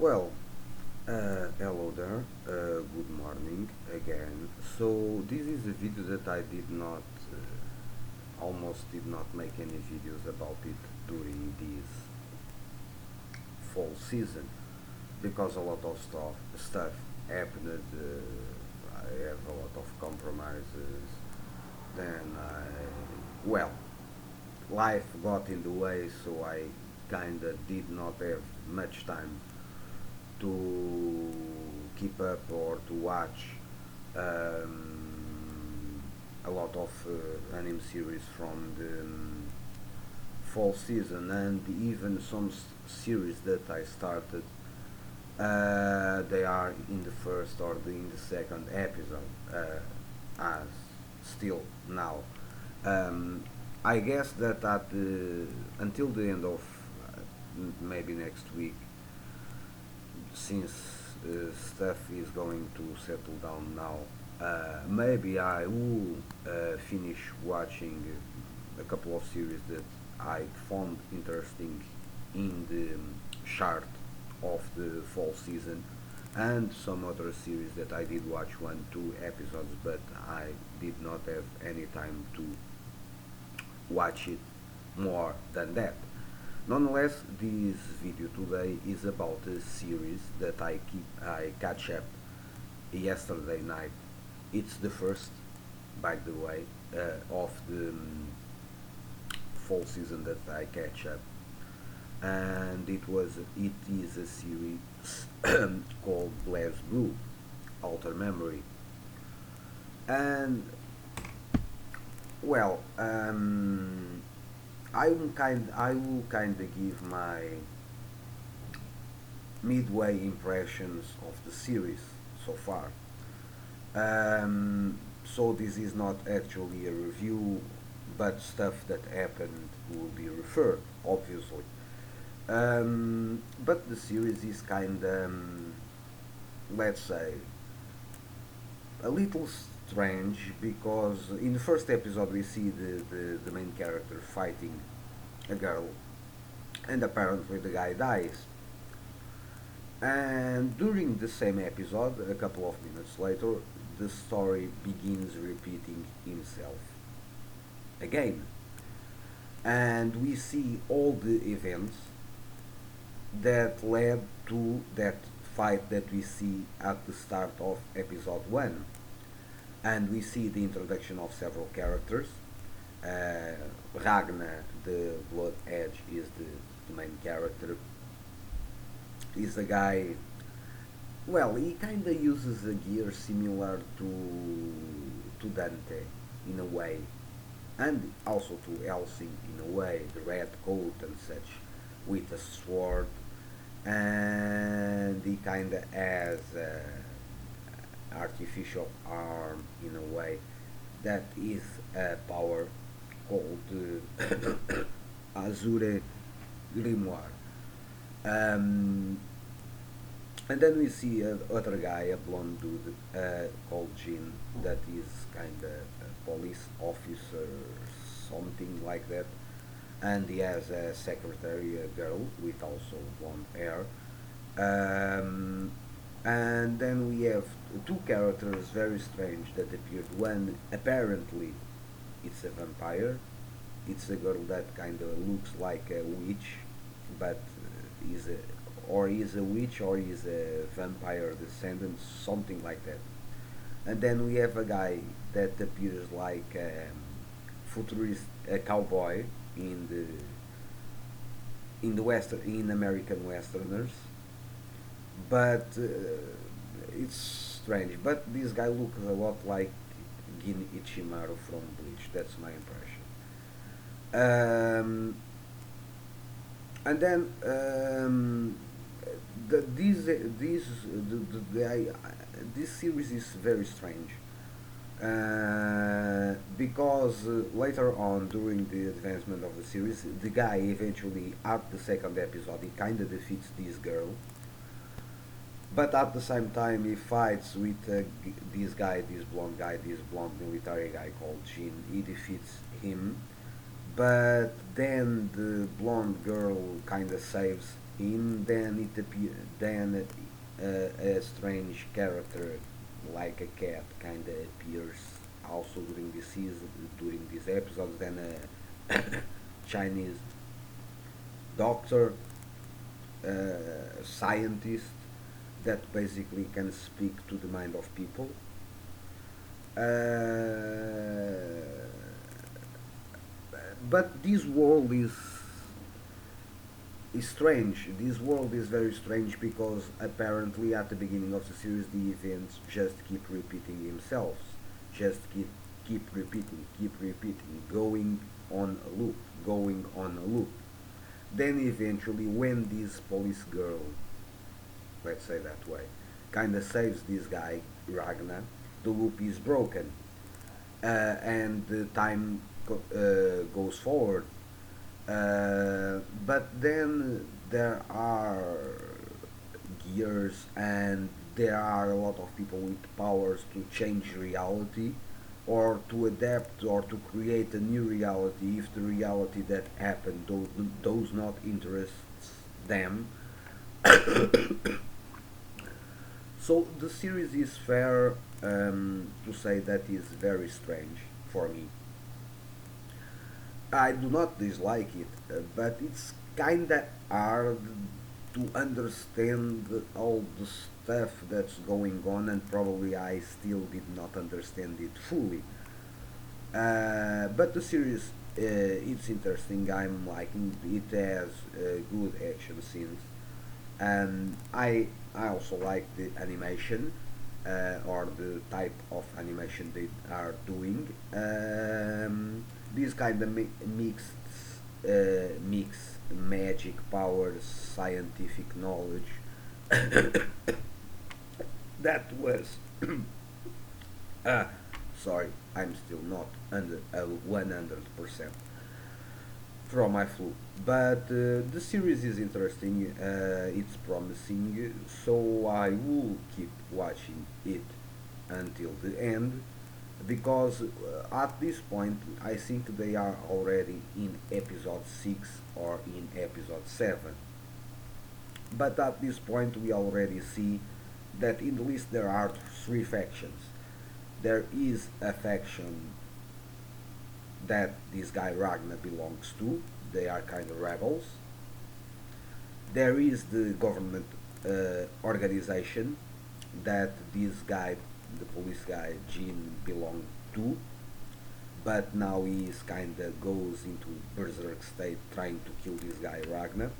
Well, hello there. Good morning again. So this is a video that I did not, almost did not make any videos about it during this fall season because a lot of stuff happened. I have a lot of compromises. Then well, life got in the way, so I kinda did not have much time to keep up or to watch a lot of anime series from the fall season, and even some series that I started. They are in the first or in the second episode, as still now. Um, I guess that until the end of maybe next week, since stuff is going to settle down now, maybe I will finish watching a couple of series that I found interesting in the chart of the fall season, and some other series that I did watch 1, 2 episodes, but I did not have any time to watch it more than that. Nonetheless, this video today is about a series that I catch up yesterday night. It's the first, by the way, of the fall season that I catch up, and it is a series called BlazBlue Alter Memory, and well, I will kind of give my midway impressions of the series so far. So this is not actually a review, but stuff that happened will be referred, obviously. But the series is kind of, let's say, a little strange because in the first episode we see the main character fighting a girl, and apparently the guy dies. And during the same episode, a couple of minutes later, the story begins repeating himself again. And we see all the events that led to that fight that we see at the start of episode 1. And we see the introduction of several characters. Uh, Ragnar, the Blood Edge, is the main character. He's a guy. Well, he kind of uses a gear similar to Dante in a way, and also to Helsing in a way, the red coat and such, with a sword, and he kind of has artificial arm in a way that is a power called Azure Grimoire. Um, and then we see other guy, a blonde dude called Jean, that is kind of a police officer, something like that. And he has a secretary, a girl with also blonde hair. Um, and then we have two characters very strange that appeared. One apparently it's a vampire. It's a girl that kind of looks like a witch, but is a or is a witch or is a vampire descendant, something like that. And then we have a guy that appears like a futurist, a cowboy in the western in American westerners, but it's strange. But this guy looks a lot like Gin Ichimaru from Bleach. That's my impression. Um, and then the, these the, this series is very strange because later on during the advancement of the series, the guy eventually at the second episode he kind of defeats this girl, but at the same time he fights with this blonde military guy called Jin. He defeats him, but then the blonde girl kind of saves him, then a strange character like a cat kind of appears also during this season, during these episodes. Then a Chinese doctor, scientist that basically can speak to the mind of people. But this world is strange. This world is very strange because apparently at the beginning of the series the events just keep repeating themselves. Just keep repeating, going on a loop, going on a loop. Then eventually when this police girl, let's say that way, kinda saves this guy, Ragnar, the loop is broken. And the time goes forward. But then there are gears and there are a lot of people with powers to change reality or to adapt or to create a new reality if the reality that happened does not interest them. So the series is fair to say that is very strange for me. I do not dislike it, but it's kinda hard to understand all the stuff that's going on, and probably I still did not understand it fully. But the series, it's interesting. I'm liking it. Has good action scenes, and I also like the animation or the type of animation they are doing. This kind of mix magic powers, scientific knowledge. That was uh, sorry, I'm still not under 100% from my flu. But the series is interesting, it's promising, so I will keep watching it until the end because at this point I think they are already in episode 6 or in episode 7. But at this point we already see that in the list there are three factions. There is a faction that this guy Ragnar belongs to. They are kind of rebels. There is the government organization that this guy, the police guy Jean, belonged to, but now he is kind of goes into berserk state trying to kill this guy Ragnar.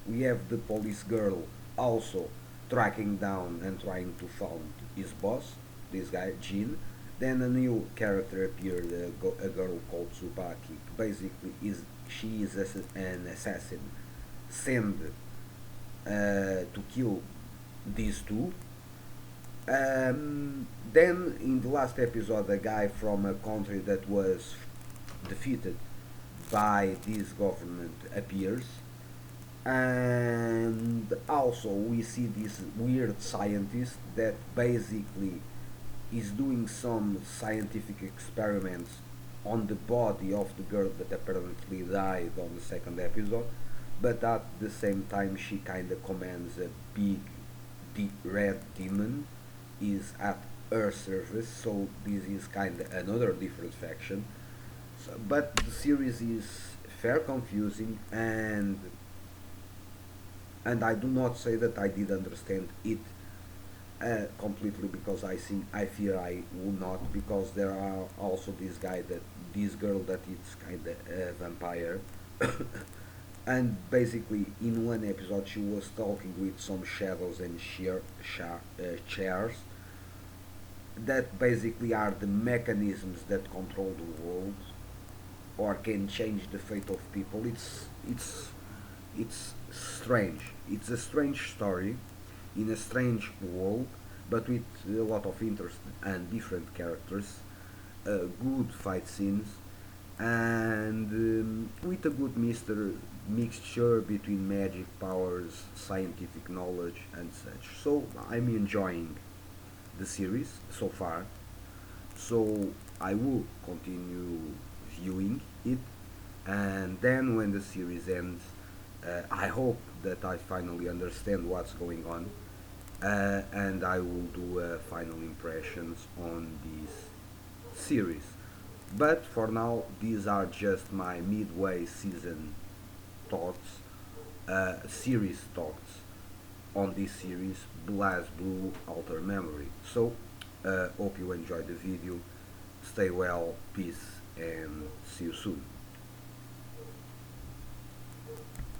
We have the police girl also tracking down and trying to find his boss, this guy Jean. Then a new character appeared, a girl called Tsubaki. Basically, is she is an assassin sent to kill these two. Then in the last episode, a guy from a country that was defeated by this government appears, and also we see this weird scientist that basically is doing some scientific experiments on the body of the girl that apparently died on the second episode, but at the same time she kind of commands a big red demon is at her service, so this is kind of another different faction. So, but the series is fair confusing, and I do not say that I did understand it completely because I fear I will not, because there are also this girl that is kind of a vampire. And basically in one episode she was talking with some shadows and chairs that basically are the mechanisms that control the world or can change the fate of people. It's strange. It's a strange story in a strange world, but with a lot of interest and different characters, good fight scenes, and with a good mixture between magic powers, scientific knowledge, and such. So I'm enjoying the series so far. So I will continue viewing it, and then when the series ends, I hope that I finally understand what's going on, and I will do final impressions on this series. But for now, these are just my midway season thoughts, series thoughts on this series, BlazBlue Alter Memory. So, hope you enjoyed the video. Stay well, peace, and see you soon.